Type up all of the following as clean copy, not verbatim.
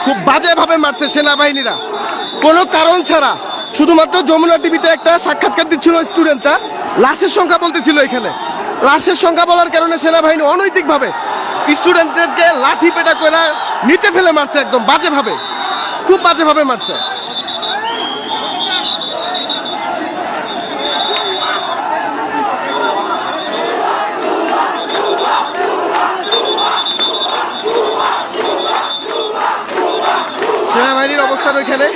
খুব বাজেভাবে মারছে সেনাবাহিনীরা কোনো কারণ ছাড়া। শুধুমাত্র যমুনা টিভিতে একটা সাক্ষাৎকার দিচ্ছিল স্টুডেন্টরা, লাশের সংখ্যা বলতেছিল এখানে। লাশের সংখ্যা বলার কারণে সেনাবাহিনী অনৈতিকভাবে স্টুডেন্টদেরকে লাঠি পেটা করে নিচে ফেলে মারছে, একদম বাজেভাবে, খুব বাজেভাবে মারছে। সেনাবাহিনীর অবস্থান ওইখানে,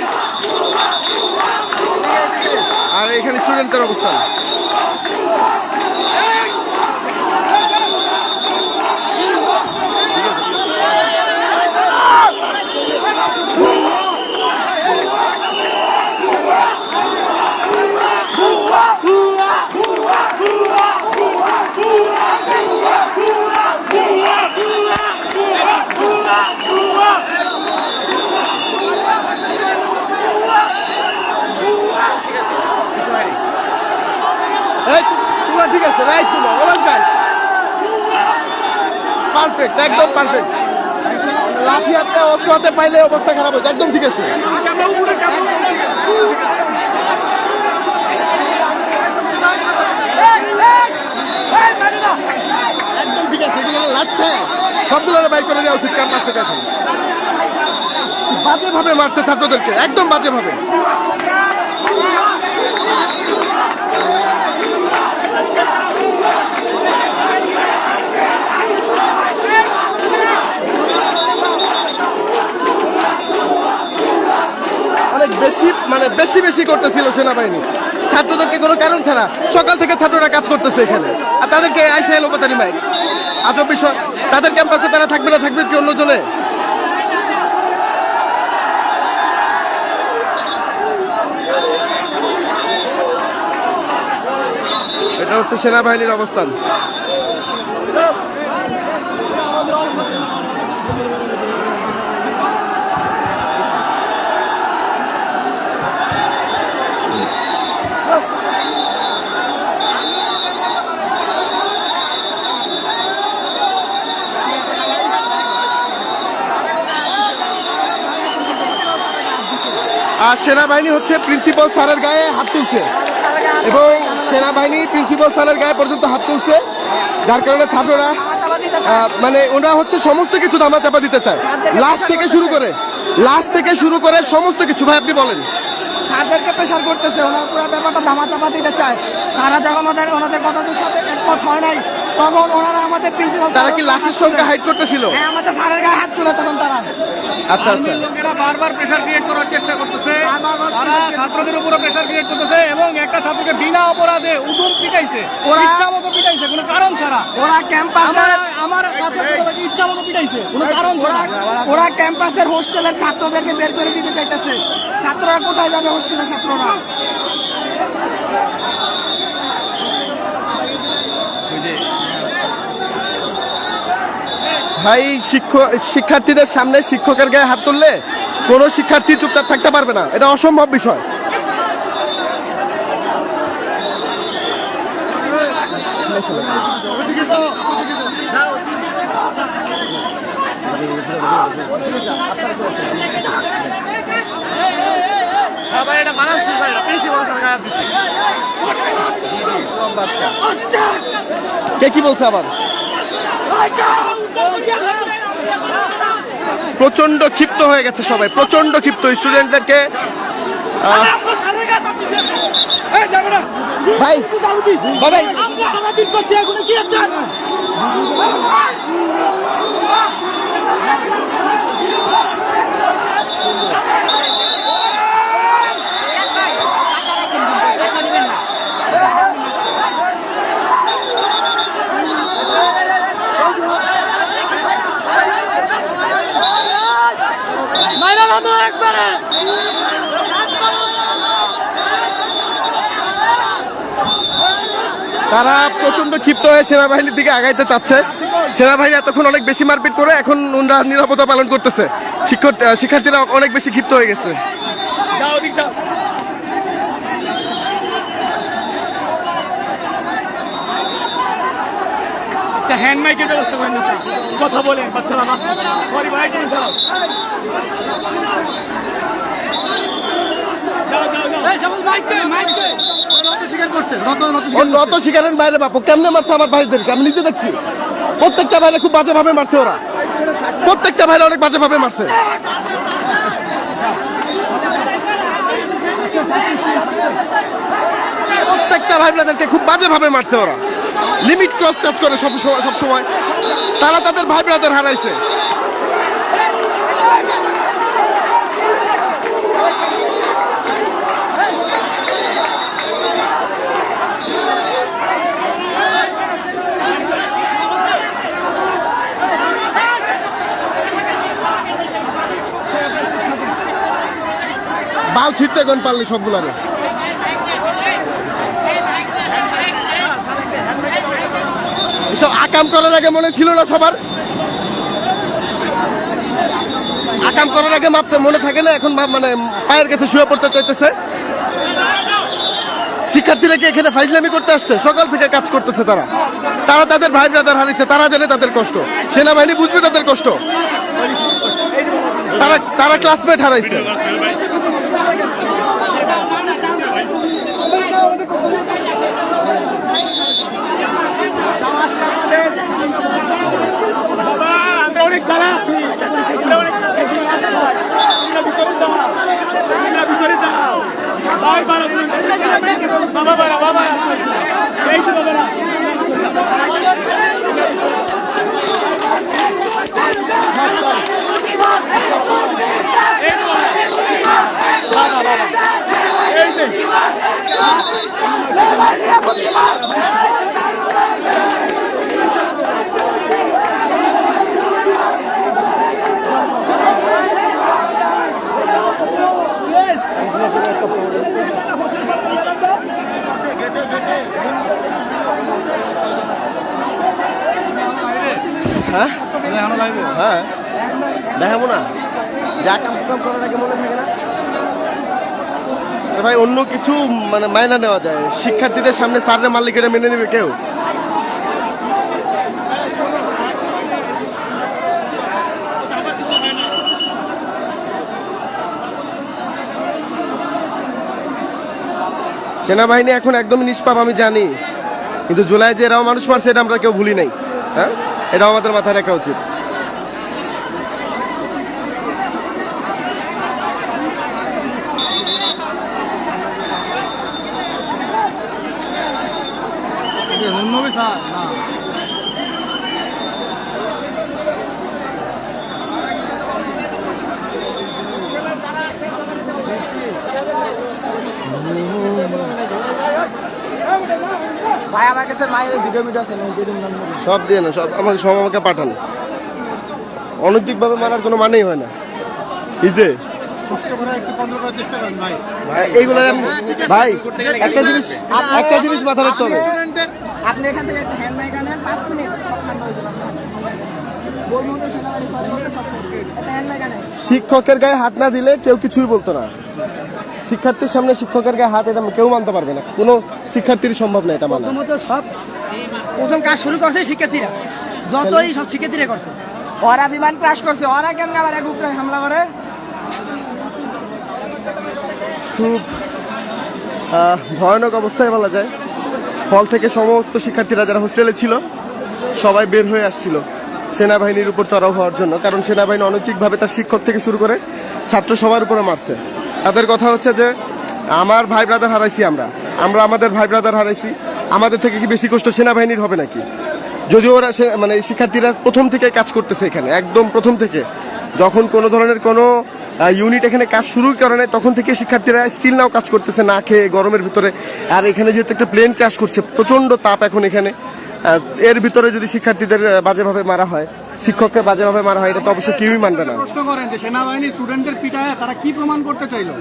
আর এখানে স্টুডেন্টদের অবস্থান। ঠিক আছে, রাইট, পারফেক্ট, একদম পারফেক্ট। লাঠি হাতে অস্ত্র হাতে পাইলে অবস্থা খারাপ হয়েছে, একদম ঠিক আছে। একদম ঠিক আছে, এগুলো লাঠি সবগুলো বাইর করে দেওয়া উচিত ক্যাম্পাস থেকে। এখন বাজেভাবে মারছে ছাত্রদেরকে, একদম বাজেভাবে। অনেক বেশি, মানে বেশি বেশি করতেছিল সেনাবাহিনী ছাত্রদেরকে কোনো কারণ ছাড়া। সকাল থেকে ছাত্ররা কাজ করতেছে এখানে, আর তাদেরকে আইসা এলোপাতারি মাইক। আজব বিষয়, তাদের ক্যাম্পাসে তারা থাকবে না, থাকবে কি অন্য জনে? এটা হচ্ছে সেনাবাহিনীর অবস্থান। আর সেনাবাহিনী হচ্ছে প্রিন্সিপাল স্যারের গায়ে হাত তুলছে, এবং সেনাবাহিনী প্রিন্সিপাল স্যারের গায়ে পর্যন্ত হাত তুলছে, যার কারণে ছাত্ররা মানে ওরা হচ্ছে সমস্ত কিছু ধামাচাপা দিতে চায়। লাশ থেকে শুরু করে সমস্ত কিছু। ভাই আপনি বলেন। স্যারদেরকে প্রেশার করতেছে, ওনার পুরো ব্যাপারটা ধামাচাপা দিতে চায়। তারা যখন ওনাদের কথাদের সাথে একমত হয় নাই, তখন ওনারা আমাদের প্রিন্সিপাল, তারা কি লাশের সংখ্যা হাইড করতেছিল? হ্যাঁ, আমাদের স্যারের গায়ে হাত তুলে তখন তারা। আচ্ছা আচ্ছা, লোকেরা বারবার প্রেসার ক্রিয়েট করার চেষ্টা করতেছে, তারা ছাত্রদের উপরে প্রেসার ক্রিয়েট করতেছে, এবং একটা ছাত্রকে বিনা অপরাধে উদুম পিটাইছে, ওরা ইচ্ছা মতো পিটাইছে কোনো কারণ ছাড়া। ওরা ক্যাম্পাসে আমার কাছে ইচ্ছা মতো পিটাইছে কোনো কারণ ছাড়া। ওরা ক্যাম্পাসের হোস্টেলের ছাত্রদেরকে বের করে দিতে চাইতেছে। ছাত্ররা কোথায় যাবে? হোস্টেলের ছাত্ররা। ভাই শিক্ষার্থীদের সামনে শিক্ষকের গায়ে হাত তুললে কোনো শিক্ষার্থী চুপচাপ থাকতে পারবে না, এটা অসম্ভব বিষয়। কে কি বলছে আবার? প্রচন্ড ক্ষিপ্ত হয়ে গেছে সবাই, প্রচন্ড ক্ষিপ্ত স্টুডেন্টদেরকে। ভাই বাবাই তারা প্রচন্ড ক্ষিপ্ত হয়ে সেনাবাহিনীর দিকে আগাইতে চাচ্ছে। সেনাবাহিনী এতক্ষণ অনেক বেশি মারপিট করে এখন ওনারা নিরাপত্তা পালন করতেছে। শিক্ষার্থীরা অনেক বেশি ক্ষিপ্ত হয়ে গেছে। একটা হ্যান্ড মাইকের ব্যবস্থা করেন না স্যার। কথা বলেন বাচ্চারা না সরি ভাই টেনে যাও ও নত শিকারের বাইরে বাপু কেমনে মারছে আমার ভাইদেরকে আমি নিজে দেখছি। প্রত্যেকটা ভাইরে খুব বাজে ভাবে মারছে ওরা, প্রত্যেকটা ভাইরা অনেক বাজে ভাবে মারছে। প্রত্যেকটা ভাই ব্রাদারকে খুব বাজে ভাবে মারছে ওরা, লিমিট ক্রস কাজ করে সব সময়। তারা তাদের ভাই ব্রাদার হারাইছে। বাল ছিটতে কোন পারলি সবগুলারে। এসব আকাম করার আগে মনে ছিল না সবার, আকাম করার আগে মাপতে মনে থাকে না, এখন মানে পায়ের কাছে শুয়ে পড়তে চাইতেছে। শিক্ষার্থীরা কি এখানে ফাইজলামি করতে আসছে? সকাল থেকে কাজ করতেছে তারা, তারা তাদের ভাই ব্রাদার হারিয়েছে, তারা জানে তাদের কষ্ট, সেনাবাহিনী বুঝবে তাদের কষ্ট। তারা ক্লাসমেট হারাইছে। আমরা অনেক জানা আছি আমরা অনেক ভিতরে যাও ভাই বাবা বাবা এই তো বাবা হ্যাঁ হ্যাঁ দেখাবো না, যা কাম করার আগে মনে থাকে না ভাই। অন্য কিছু মানে মাইনা নেওয়া যায়, শিক্ষার্থীদের সামনে স্যারের মালিকেরা মেনে নেবে কেউ? সেনাবাহিনী এখন একদমই নিষ্পাপ আমি জানি, কিন্তু জুলাই যে এরাও মানুষ মারছে এটা আমরা কেউ ভুলি নাই। হ্যাঁ, এটাও আমাদের মাথায় রাখা উচিত। ভাই আমার কাছে মায়ের ভিডিও আছে, সব দিয়ে না, সব আমাকে পাঠান। অনৈতিক ভাবে মারার কোনো মানেই হয় না। কি যে এইগুলো ভাই, একটা জিনিস মাথা রাখতে হবে। আপনি এখান থেকে একটা হ্যান্ড মাইক আনেন, 5 মিনিট সব ঠান্ডা হয়ে যাবে। বলমুতে সেনাবাহিনী একটা হ্যান্ড মাইক আনেন। শিক্ষকের গায়ে হাত না দিলে কেউ কিছুই বলতো না। শিক্ষার্থীর সামনে শিক্ষকের গায়ে হাত এটা কেউ মানতে পারবে না, কোনো শিক্ষার্থীর সম্ভব না এটা মানা। প্রথম কাজ শুরু করছে শিক্ষার্থীরা, যতই সব শিক্ষার্থীরা করছে। ওরা বিমান ক্রাশ করছে, ওরা কেমন আবার এক উপরে হামলা করে। খুব ভয়ানক অবস্থায় বলা যায়। হল থেকে সমস্ত শিক্ষার্থীরা যারা হোস্টেলে ছিল সবাই বের হয়ে আসছিল সেনাবাহিনীর উপর চড়াও হওয়ার জন্য, কারণ সেনাবাহিনী অনৈতিকভাবে তার শিক্ষক থেকে শুরু করে ছাত্র সবার উপরে মারছে। তাদের কথা হচ্ছে যে আমার ভাই ব্রাদার হারাইছি, আমরা আমাদের ভাই ব্রাদার হারাইছি, আমাদের থেকে কি বেশি কষ্ট সেনাবাহিনীর হবে নাকি? যদিও ওরা মানে শিক্ষার্থীরা প্রথম থেকে কাজ করতেছে এখানে, একদম প্রথম থেকে, যখন কোনো ধরনের কোনো ইউনিট এখানে কাজ শুরু করে নাই তখন থেকে শিক্ষার্থীরা স্টিল নাও কাজ করতেছে না খেয়ে গরমের ভিতরে। আর এখানে যেহেতু একটা প্লেন ক্র্যাশ করছে, প্রচন্ড তাপ এখন এখানে, এর ভিতরে যদি শিক্ষার্থীদের বাজেভাবে মারা হয়, শিক্ষককে বাজেভাবে মারা হয়, এটা তো অবশ্যই কেউই মানবে না। প্রশ্ন করেন যে সেনাবাহিনী স্টুডেন্টদের পিটায় তারা কি প্রমাণ করতে চাইলো?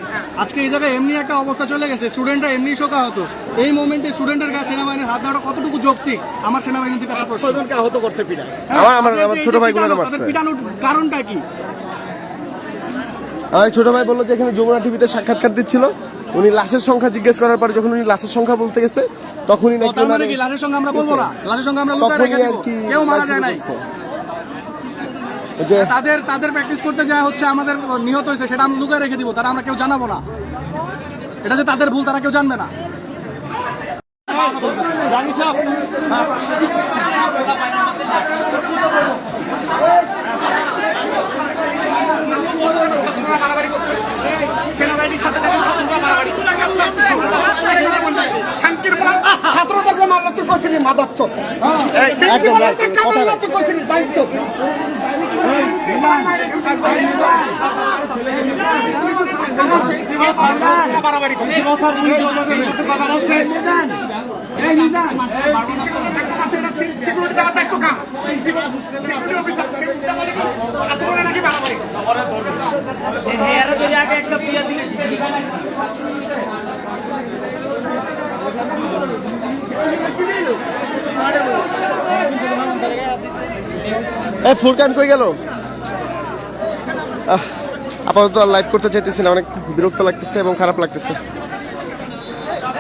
আজকে এই জায়গায় এমনি একটা অবস্থা চলে গেছে, স্টুডেন্টরা এমনি শোকা হতো। এই মোমেন্টে স্টুডেন্টের কাছে সেনাবাহিনীর হাত দেওয়াটা কতটুকু যৌক্তিক? আমার সেনাবাহিনী থেকে একটা প্রশ্ন। আহত করছে পিটায়, আমার ছোট ভাইগুলো মারছে। পিটানোর কারণটা কি? আমার ছোট ভাই বললো যে এখানে যমুনা টিভিতে সাক্ষাৎকার দিচ্ছিল, উনি লাশের সংখ্যা জিজ্ঞেস করার পরে যখন উনি লাশের সংখ্যা বলতে গেছে তখনই নাকি তার মানে ওনারে- কি লাশের সঙ্গে আমরা বলবো না, লাশের সঙ্গে আমরা লুকায় তখনই রেখে আর দিব, কি কেউ মারা লাশ যায় নাই। করছে। ওই যে তাদের প্র্যাকটিস করতে যায় হচ্ছে আমাদের নিহত হয়েছে সেটা আমরা লুকায় রেখে দিব, তারা আমরা কেউ জানাবো না। এটা যে তাদের ভুল তারা কেউ জানবে না। ছাত্রদেরকে মারলো তুই করছিলি মাদার চোখ তুই করছিলি বাইক চোখ ফুরকান কই গেল? আপাতত আর লাইভ করতে চাইতেছি না, অনেক বিরক্ত লাগতেছে এবং খারাপ লাগতেছে।